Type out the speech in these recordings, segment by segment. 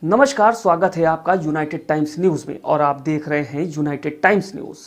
नमस्कार, स्वागत है आपका यूनाइटेड टाइम्स न्यूज में और आप देख रहे हैं यूनाइटेड टाइम्स न्यूज।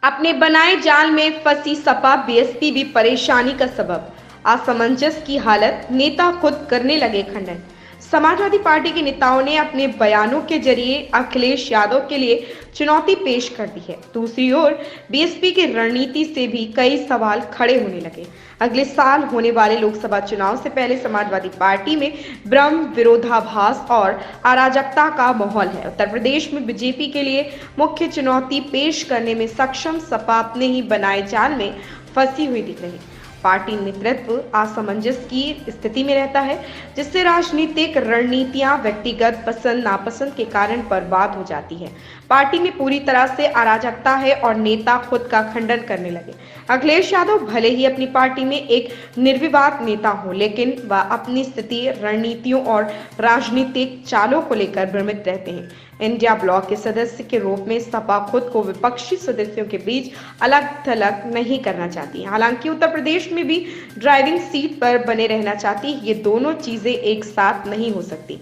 अपने बनाए जाल में फंसी सपा बीएसपी भी परेशानी का सबब। असमंजस की हालत, नेता खुद करने लगे खंडन। समाजवादी पार्टी के नेताओं ने अपने बयानों के जरिए अखिलेश यादव के लिए चुनौती पेश कर दी है। दूसरी ओर बीएसपी की रणनीति से भी कई सवाल खड़े होने लगे। अगले साल होने वाले लोकसभा चुनाव से पहले समाजवादी पार्टी में भ्रम, विरोधाभास और अराजकता का माहौल है। उत्तर प्रदेश में बीजेपी के लिए मुख्य चुनौती पेश करने में सक्षम सपा अपने ही बनाए जाल में फंसी हुई दिख रही। पार्टी नेतृत्व असमंजस की स्थिति में रहता है, जिससे राजनीतिक रणनीतियां व्यक्तिगत पसंद नापसंद के कारण बर्बाद हो जाती है। पार्टी में पूरी तरह से अराजकता है और नेता खुद का खंडन करने लगे। अखिलेश यादव भले ही अपनी पार्टी में एक निर्विवाद नेता हो, लेकिन वह अपनी स्थिति, रणनीतियों और राजनीतिक चालों को लेकर भ्रमित रहते हैं। इंडिया ब्लॉक के सदस्य के रूप में सपा खुद को विपक्षी सदस्यों के बीच अलग थलग नहीं करना चाहती। हालांकि उत्तर प्रदेश में भी ड्राइविंग सीट पर बने रहना चाहती। ये दोनों चीजें एक साथ नहीं हो सकती।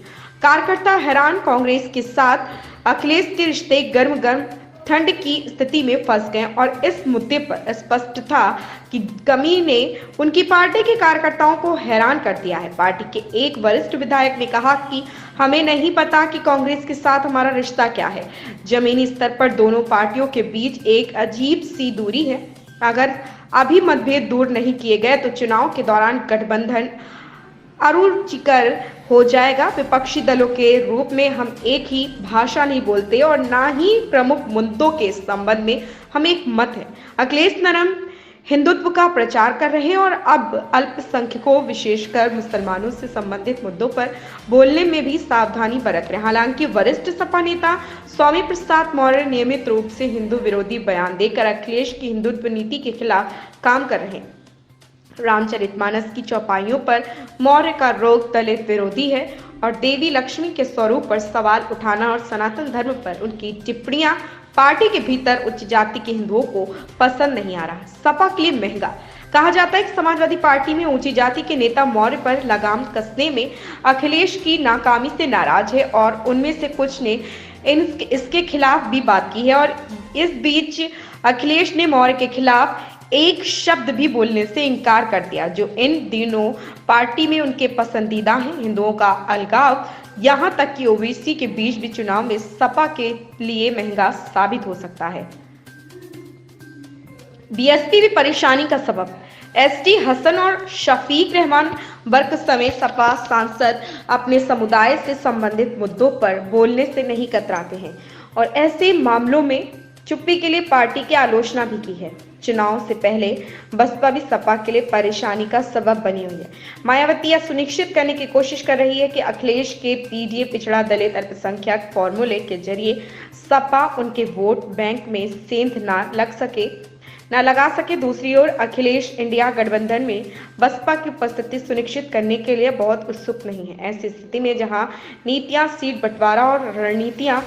कार्यकर्ता हैरान, कांग्रेस के साथ अखिलेश के रिश्ते गर्म गर्म ठंड की स्थिति में फंस गए और इस मुद्दे पर स्पष्ट था कि कमी ने उनकी पार्टी के कार्यकर्ताओं को हैरान कर दिया है। पार्टी के एक वरिष्ठ विधायक ने कहा कि हमें नहीं पता कि कांग्रेस के साथ हमारा रिश्ता क्या है। जमीनी स्तर पर दोनों पार्टियों के बीच एक अजीब सी दूरी है। अगर अभी मतभेद दूर नहीं किए गए तो चुनाव के दौरान गठबंधन अरुचिकर हो जाएगा। विपक्षी दलों के रूप में हम एक ही भाषा नहीं बोलते और ना ही प्रमुख मुद्दों के संबंध में हम एक मत है। अखिलेश नरम हिंदुत्व का प्रचार कर रहे हैं और अब अल्पसंख्यकों, विशेषकर मुसलमानों से संबंधित मुद्दों पर बोलने में भी सावधानी बरत रहे हैं। हालांकि वरिष्ठ सपा नेता स्वामी प्रसाद मौर्य नियमित रूप से हिंदू विरोधी बयान देकर अखिलेश की हिंदुत्व नीति के खिलाफ काम कर रहे हैं। रामचरितमानस की चौपाइयों पर मौर्य का रोग दलित विरोधी है और देवी लक्ष्मी के स्वरूप पर सवाल उठाना और सनातन धर्म पर उनकी टिप्पणियां पार्टी के भीतर उच्च जाति के हिंदुओं को पसंद नहीं आ रहा। सपा के लिए महंगा। कहा जाता है कि समाजवादी पार्टी में ऊंची जाति के नेता मौर्य पर लगाम कसने में अखिलेश की नाकामी से नाराज है और उनमें से कुछ ने इसके खिलाफ भी बात की है। और इस बीच अखिलेश ने मौर्य के खिलाफ एक शब्द भी बोलने से इनकार कर दिया, जो इन दिनों पार्टी में उनके पसंदीदा हैं। हिंदुओं का अलगाव, यहां तक कि ओबीसी के बीच भी चुनाव में सपा के लिए महंगा साबित हो सकता है। बीएसपी भी परेशानी का सबब। एसटी हसन और शफीक रहमान वर्ग समेत सपा सांसद अपने समुदाय से संबंधित मुद्दों पर बोलने से नहीं कतराते हैं और ऐसे मामलों में चुप्पी के लिए पार्टी की आलोचना भी की है। चुनाव से पहले बसपा भी सपा के लिए परेशानी का सबब बनी हुई है। मायावती यह सुनिश्चित करने की कोशिश कर रही है कि अखिलेश के पीडीए, पिछड़ा दलित अल्पसंख्यक फॉर्मूले के जरिए सपा उनके वोट बैंक में सेंध न लगा सके। दूसरी ओर अखिलेश इंडिया गठबंधन में बसपा की उपस्थिति सुनिश्चित करने के लिए बहुत उत्सुक नहीं है। ऐसी स्थिति में जहां नीतियां, सीट बंटवारा और रणनीतियां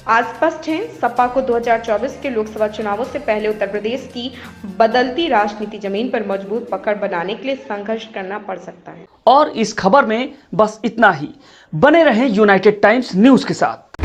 अस्पष्ट हैं, सपा को 2024 के लोकसभा चुनावों से पहले उत्तर प्रदेश की बदलती राजनीति जमीन पर मजबूत पकड़ बनाने के लिए संघर्ष करना पड़ सकता है। और इस खबर में बस इतना ही। बने रहें यूनाइटेड टाइम्स न्यूज के साथ।